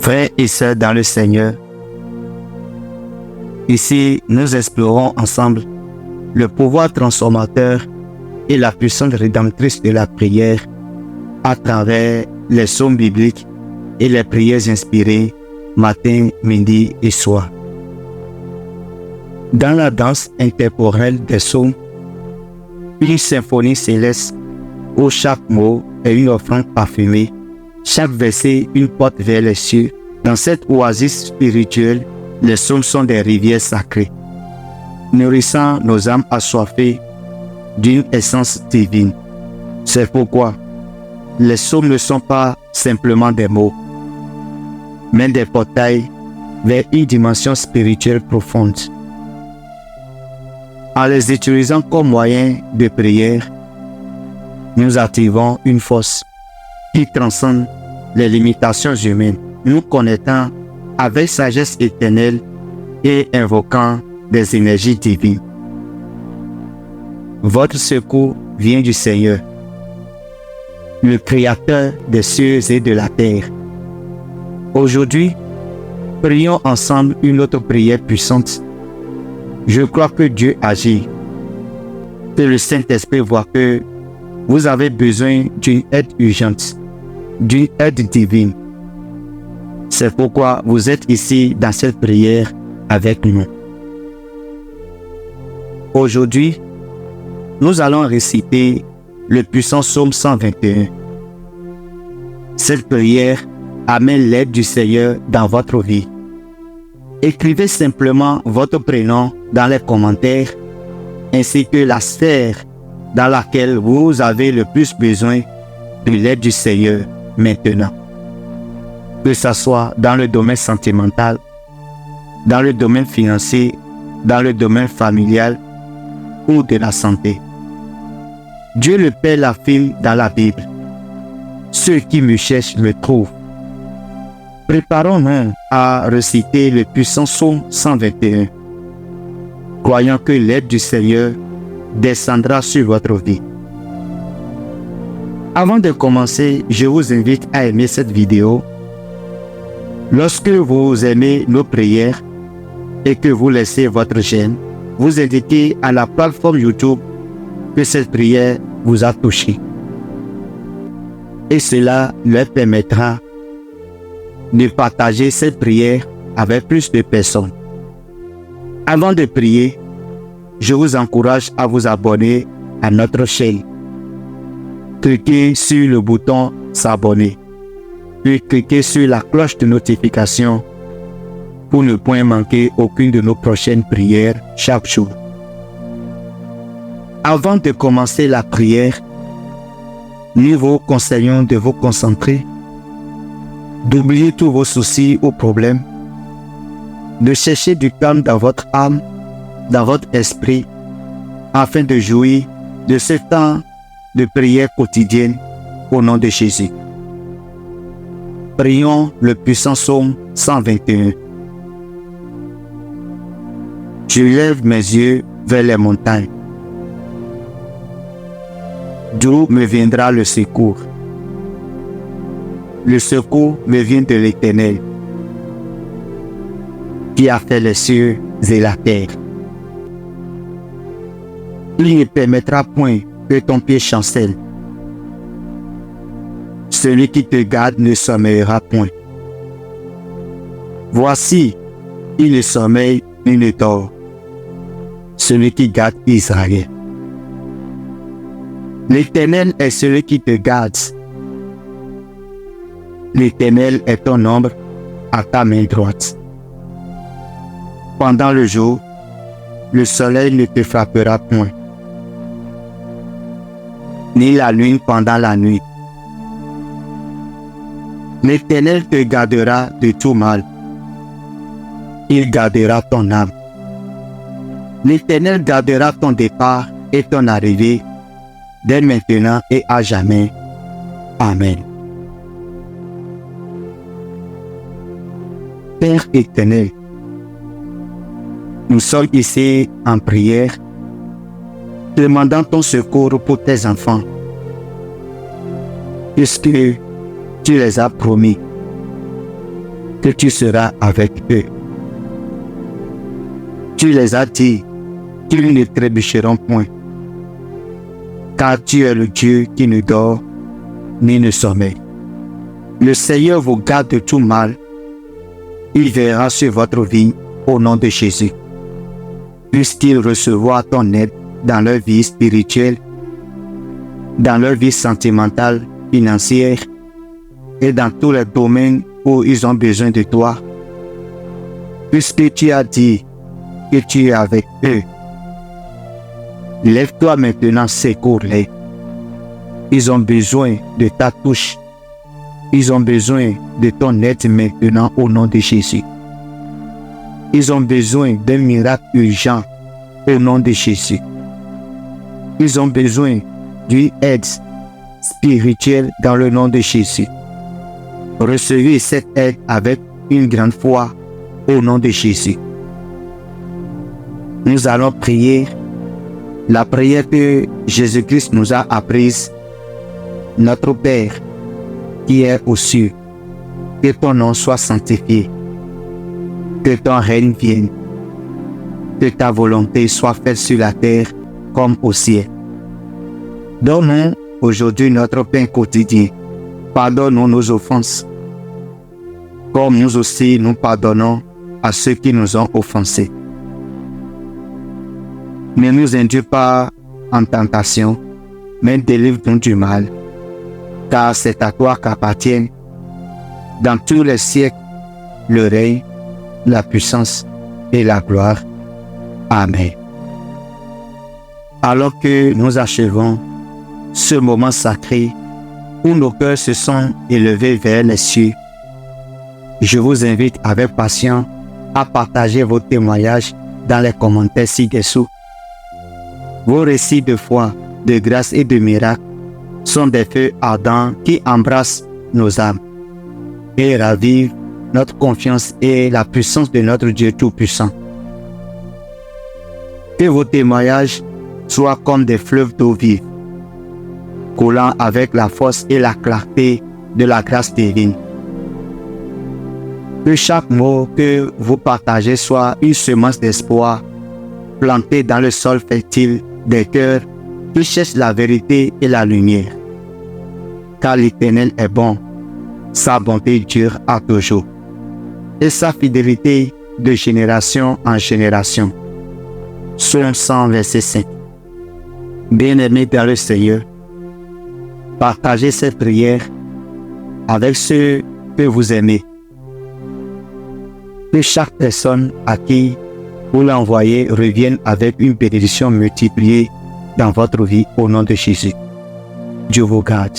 Frères et sœurs dans le Seigneur, ici nous explorons ensemble le pouvoir transformateur et la puissance rédemptrice de la prière à travers les psaumes bibliques et les prières inspirées matin, midi et soir. Dans la danse intemporelle des psaumes, une symphonie céleste où chaque mot est une offrande parfumée, chaque verset une porte vers les cieux. Dans cette oasis spirituelle, les psaumes sont des rivières sacrées, nourrissant nos âmes assoiffées d'une essence divine. C'est pourquoi les psaumes ne sont pas simplement des mots, mais des portails vers une dimension spirituelle profonde. En les utilisant comme moyen de prière, nous activons une force qui transcende les limitations humaines, nous connectant avec sagesse éternelle et invoquant des énergies divines. Votre secours vient du Seigneur, le Créateur des cieux et de la terre. Aujourd'hui, prions ensemble une autre prière puissante. Je crois que Dieu agit, que le Saint-Esprit voit que vous avez besoin d'une aide urgente, d'une aide divine. C'est pourquoi vous êtes ici dans cette prière avec nous. Aujourd'hui, nous allons réciter le puissant psaume 121. Cette prière amène l'aide du Seigneur dans votre vie. Écrivez simplement votre prénom dans les commentaires ainsi que la sphère dans laquelle vous avez le plus besoin de l'aide du Seigneur maintenant. Que ce soit dans le domaine sentimental, dans le domaine financier, dans le domaine familial ou de la santé. Dieu le Père l'affirme dans la Bible. Ceux qui me cherchent me trouvent. Préparons-nous à réciter le puissant psaume 121, croyant que l'aide du Seigneur descendra sur votre vie. Avant de commencer, je vous invite à aimer cette vidéo. Lorsque vous aimez nos prières et que vous laissez votre j'aime, vous indiquez à la plateforme YouTube que cette prière vous a touché. Et cela leur permettra de partager cette prière avec plus de personnes. Avant de prier, je vous encourage à vous abonner à notre chaîne. Cliquez sur le bouton s'abonner, puis cliquez sur la cloche de notification pour ne point manquer aucune de nos prochaines prières chaque jour. Avant de commencer la prière, nous vous conseillons de vous concentrer, d'oublier tous vos soucis ou problèmes, de chercher du calme dans votre âme, dans votre esprit, afin de jouir de ce temps de prière quotidienne au nom de Jésus. Prions le puissant psaume 121. Je lève mes yeux vers les montagnes. D'où me viendra le secours? Le secours me vient de l'Éternel, qui a fait les cieux et la terre. Il ne permettra point que ton pied chancelle. Celui qui te garde ne sommeillera point. Voici, il ne sommeille ni ne dort, celui qui garde Israël. L'Éternel est celui qui te garde. L'Éternel est ton ombre à ta main droite. Pendant le jour, le soleil ne te frappera point, ni la lune pendant la nuit. L'Éternel te gardera de tout mal. Il gardera ton âme. L'Éternel gardera ton départ et ton arrivée, dès maintenant et à jamais. Amen. Père éternel, nous sommes ici en prière, demandant ton secours pour tes enfants, puisque tu les as promis que tu seras avec eux. Tu les as dit qu'ils ne trébucheront point, car tu es le Dieu qui ne dort ni ne sommeille. Le Seigneur vous garde de tout mal. Il verra sur votre vie au nom de Jésus. Puisse-t-il recevoir ton aide dans leur vie spirituelle, dans leur vie sentimentale, financière et dans tous les domaines où ils ont besoin de toi. Puisque tu as dit que tu es avec eux, lève-toi maintenant, secours-les. Ils ont besoin de ta touche. Ils ont besoin de ton aide maintenant au nom de Jésus. Ils ont besoin d'un miracle urgent au nom de Jésus. Ils ont besoin d'une aide spirituelle dans le nom de Jésus. Recevez cette aide avec une grande foi au nom de Jésus. Nous allons prier la prière que Jésus-Christ nous a apprise. Notre Père qui est aux cieux, que ton nom soit sanctifié, que ton règne vienne, que ta volonté soit faite sur la terre comme au ciel. Donne-nous aujourd'hui notre pain quotidien. Pardonne-nous nos offenses, comme nous aussi nous pardonnons à ceux qui nous ont offensés. Ne nous induis pas en tentation, mais délivre-nous du mal, car c'est à toi qu'appartiennent dans tous les siècles le règne, la puissance et la gloire. Amen. Alors que nous achevons ce moment sacré où nos cœurs se sont élevés vers les cieux, je vous invite avec patience à partager vos témoignages dans les commentaires ci-dessous. Vos récits de foi, de grâce et de miracles sont des feux ardents qui embrassent nos âmes et ravivent notre confiance et la puissance de notre Dieu Tout-Puissant. Que vos témoignages soient comme des fleuves d'eau vive, coulant avec la force et la clarté de la grâce divine. Que chaque mot que vous partagez soit une semence d'espoir plantée dans le sol fertile des cœurs qui cherchent la vérité et la lumière. Car l'Éternel est bon, sa bonté dure à toujours, et sa fidélité de génération en génération. Psaume 100, verset 5. Bien-aimés dans le Seigneur, partagez cette prière avec ceux que vous aimez. Que chaque personne à qui vous l'envoyez revienne avec une bénédiction multipliée dans votre vie au nom de Jésus. Dieu vous garde.